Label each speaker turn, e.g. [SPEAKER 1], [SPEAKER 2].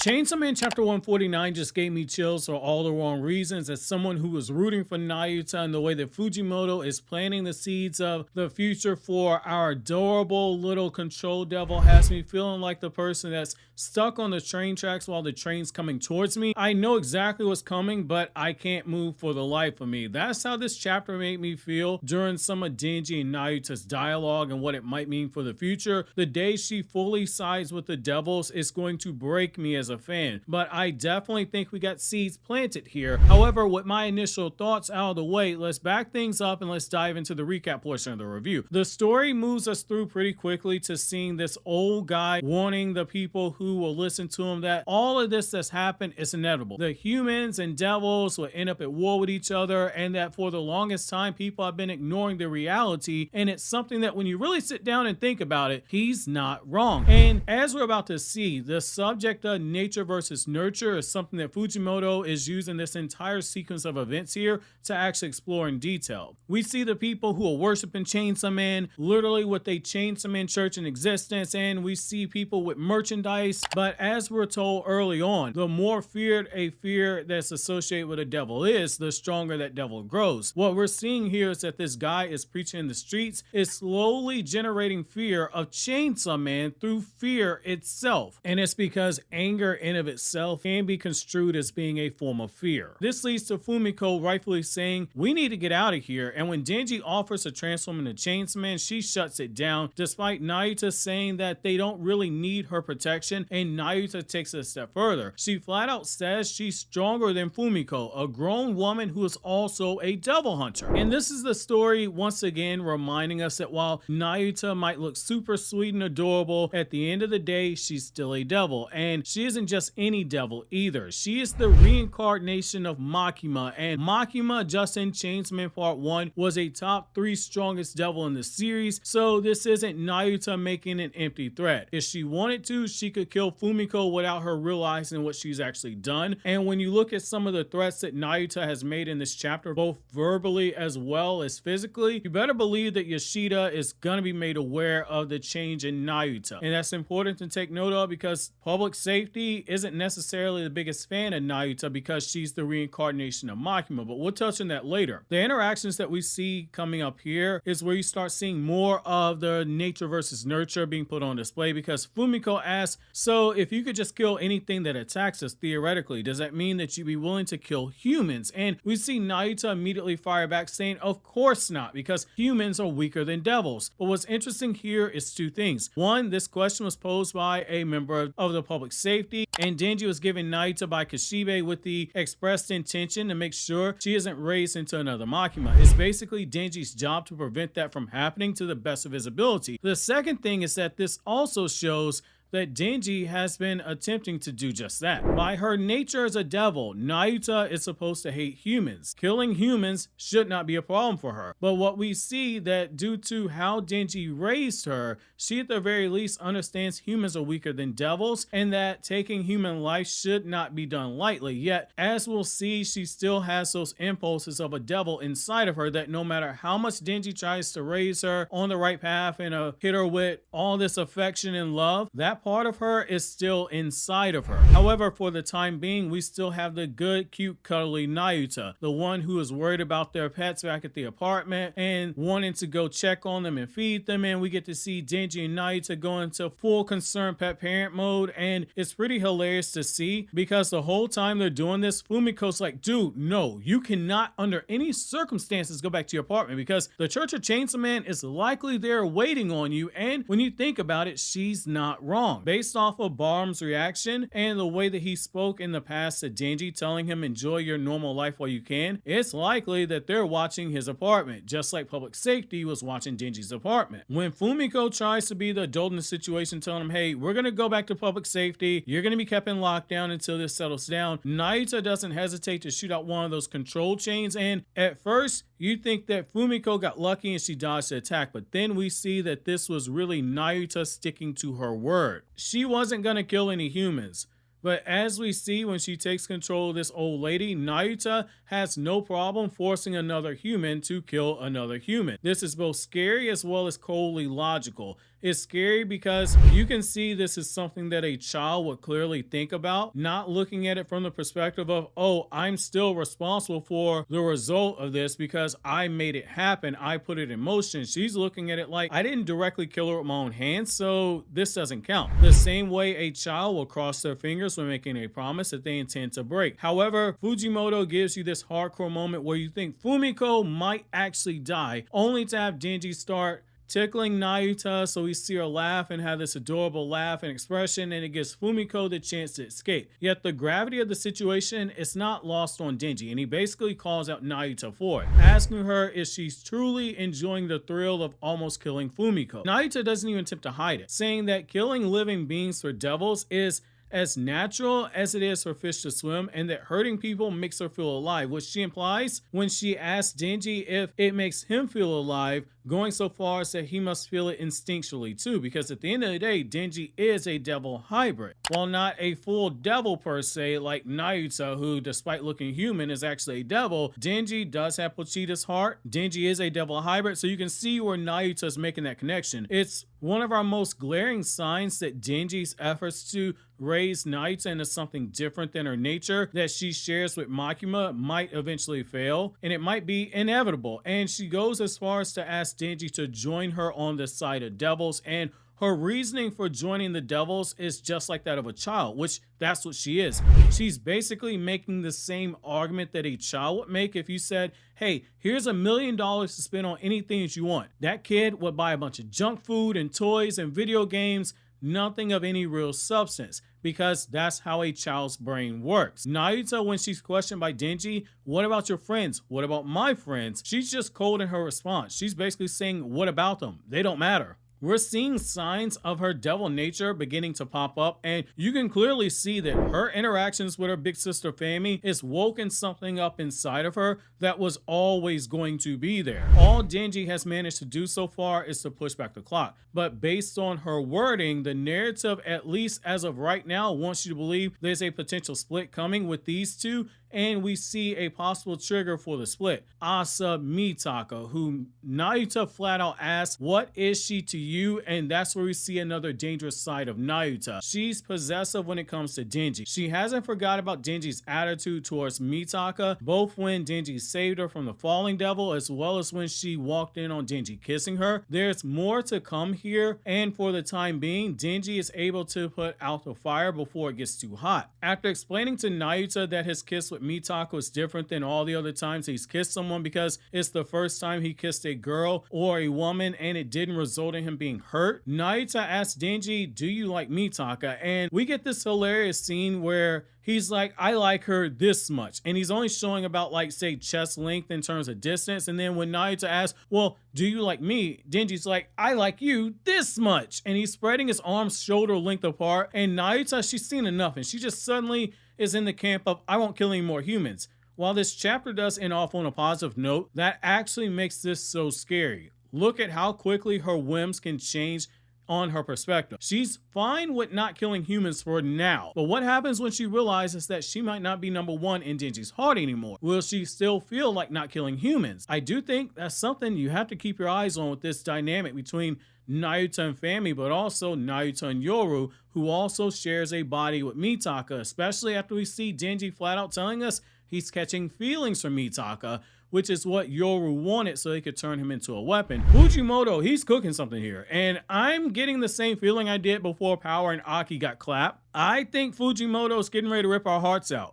[SPEAKER 1] Chainsaw Man Chapter 149 just gave me chills for all the wrong reasons. As someone who was rooting for Nayuta and the way that Fujimoto is planting the seeds of the future for our adorable little control devil has me feeling like the person that's stuck on the train tracks while the train's coming towards me. I know exactly what's coming, but I can't move for the life of me. That's how this chapter made me feel during some of Denji and Nayuta's dialogue and what it might mean for the future. The day she fully sides with the devils is going to break me as a fan, but I definitely think we got seeds planted here. However, with my initial thoughts out of the way, let's back things up and let's dive into the recap portion of the review. The story moves us through pretty quickly to seeing this old guy warning the people who will listen to him that all of this that's happened is inevitable. The humans and devils will end up at war with each other, and that for the longest time people have been ignoring the reality, and it's something that when you really sit down and think about it, he's not wrong. And as we're about to see, the subject of nature versus nurture is something that Fujimoto is using this entire sequence of events here to actually explore in detail. We see the people who are worshiping Chainsaw Man, literally with a Chainsaw Man church in existence, and we see people with merchandise, but as we're told early on, the more feared a fear that's associated with a devil is, the stronger that devil grows. What we're seeing here is that this guy is preaching in the streets, is slowly generating fear of Chainsaw Man through fear itself, and it's because anger in of itself can be construed as being a form of fear. This leads to Fumiko rightfully saying, we need to get out of here, and when Denji offers to transform into Chainsaw Man, she shuts it down, despite Nayuta saying that they don't really need her protection, and Nayuta takes it a step further. She flat out says she's stronger than Fumiko, a grown woman who is also a devil hunter. And this is the story once again reminding us that while Nayuta might look super sweet and adorable, at the end of the day, she's still a devil, and she isn't just any devil either. She is the reincarnation of Makima, and Makima, just in Chainsaw Man Part 1, was a top 3 strongest devil in the series, so this isn't Nayuta making an empty threat. If she wanted to, she could kill Fumiko without her realizing what she's actually done, and when you look at some of the threats that Nayuta has made in this chapter, both verbally as well as physically, you better believe that Yoshida is gonna be made aware of the change in Nayuta, and that's important to take note of because public safety isn't necessarily the biggest fan of Nayuta because she's the reincarnation of Makima, but we'll touch on that later. The interactions that we see coming up here is where you start seeing more of the nature versus nurture being put on display, because Fumiko asks, so if you could just kill anything that attacks us theoretically, does that mean that you'd be willing to kill humans? And we see Nayuta immediately fire back saying, of course not, because humans are weaker than devils. But what's interesting here is two things. One, this question was posed by a member of the public safety, and Denji was given Nayuta by Kishibe with the expressed intention to make sure she isn't raised into another Makima. It's basically Denji's job to prevent that from happening to the best of his ability. The second thing is that this also shows that Denji has been attempting to do just that. By her nature as a devil, Nayuta is supposed to hate humans. Killing humans should not be a problem for her. But what we see that due to how Denji raised her, she at the very least understands humans are weaker than devils and that taking human life should not be done lightly. Yet, as we'll see, she still has those impulses of a devil inside of her that no matter how much Denji tries to raise her on the right path and hit her with all this affection and love, that part of her is still inside of her. However, for the time being, we still have the good, cute, cuddly Nayuta, the one who is worried about their pets back at the apartment and wanting to go check on them and feed them, and we get to see Denji and Nayuta go into full concerned pet parent mode, and it's pretty hilarious to see because the whole time they're doing this, Fumiko's like, dude, no, you cannot under any circumstances go back to your apartment because the Church of Chainsaw Man is likely there waiting on you, and when you think about it, she's not wrong. Based off of Barm's reaction and the way that he spoke in the past to Denji, telling him enjoy your normal life while you can, it's likely that they're watching his apartment, just like public safety was watching Denji's apartment. When Fumiko tries to be the adult in the situation, telling him, hey, we're gonna go back to public safety, you're gonna be kept in lockdown until this settles down, Nayuta doesn't hesitate to shoot out one of those control chains, and at first you think that Fumiko got lucky and she dodged the attack, but then we see that this was really Nayuta sticking to her word. She wasn't gonna kill any humans. But as we see when she takes control of this old lady, Nayuta has no problem forcing another human to kill another human. This is both scary as well as coldly logical. is scary because you can see this is something that a child would clearly think about, not looking at it from the perspective of, oh, I'm still responsible for the result of this because I made it happen. I put it in motion. She's looking at it like, I didn't directly kill her with my own hands, so this doesn't count. The same way a child will cross their fingers when making a promise that they intend to break. However, Fujimoto gives you this hardcore moment where you think Fumiko might actually die, only to have Denji start tickling Nayuta, so we see her laugh and have this adorable laugh and expression, and it gives Fumiko the chance to escape. Yet the gravity of the situation is not lost on Denji, and he basically calls out Nayuta for it, asking her if she's truly enjoying the thrill of almost killing Fumiko. Nayuta doesn't even attempt to hide it, saying that killing living beings for devils is as natural as it is for fish to swim, and that hurting people makes her feel alive, which she implies when she asks Denji if it makes him feel alive, going so far as that he must feel it instinctually too, because at the end of the day, Denji is a devil hybrid. While not a full devil per se like Nayuta, who despite looking human is actually a devil, Denji does have Pochita's heart. Denji is a devil hybrid, so you can see where Nayuta is making that connection. It's one of our most glaring signs that Denji's efforts to raise Nayuta into something different than her nature that she shares with Makima might eventually fail, and it might be inevitable. And she goes as far as to ask Denji to join her on the side of devils, and her reasoning for joining the devils is just like that of a child, which that's what she is. She's basically making the same argument that a child would make if you said, hey, here's $1 million to spend on anything that you want. That kid would buy a bunch of junk food and toys and video games, nothing of any real substance, because that's how a child's brain works. Nayuta, when she's questioned by Denji, what about your friends? What about my friends? She's just cold in her response. She's basically saying, what about them? They don't matter. We're seeing signs of her devil nature beginning to pop up, and you can clearly see that her interactions with her big sister Fami is woken something up inside of her that was always going to be there. All Denji has managed to do so far is to push back the clock, but based on her wording, the narrative, at least as of right now, wants you to believe there's a potential split coming with these two, and we see a possible trigger for the split. Asa Mitaka, who Nayuta flat out asks, what is she to you? And that's where we see another dangerous side of Nayuta. She's possessive when it comes to Denji. She hasn't forgot about Denji's attitude towards Mitaka, both when Denji saved her from the falling devil, as well as when she walked in on Denji kissing her. There's more to come here, and for the time being, Denji is able to put out the fire before it gets too hot. After explaining to Nayuta that his kiss with Mitaka is different than all the other times he's kissed someone because it's the first time he kissed a girl or a woman and it didn't result in him being hurt, Nayuta asks Denji, do you like Mitaka? And we get this hilarious scene where he's like, I like her this much. And he's only showing about, like, say, chest length in terms of distance. And then when Nayuta asks, well, do you like me? Denji's like, I like you this much. And he's spreading his arms shoulder length apart. And Nayuta, she's seen enough. And she just suddenly is in the camp of, I won't kill any more humans. While this chapter does end off on a positive note, that actually makes this so scary. Look at how quickly her whims can change on her perspective. She's fine with not killing humans for now, but what happens when she realizes that she might not be number one in Denji's heart anymore? Will she still feel like not killing humans? I do think that's something you have to keep your eyes on with this dynamic between Nayuta and Fami, but also Nayuta and Yoru, who also shares a body with Mitaka, especially after we see Denji flat out telling us he's catching feelings for Mitaka, which is what Yoru wanted so he could turn him into a weapon. Fujimoto, he's cooking something here, and I'm getting the same feeling I did before Power and Aki got clapped. I think Fujimoto's getting ready to rip our hearts out.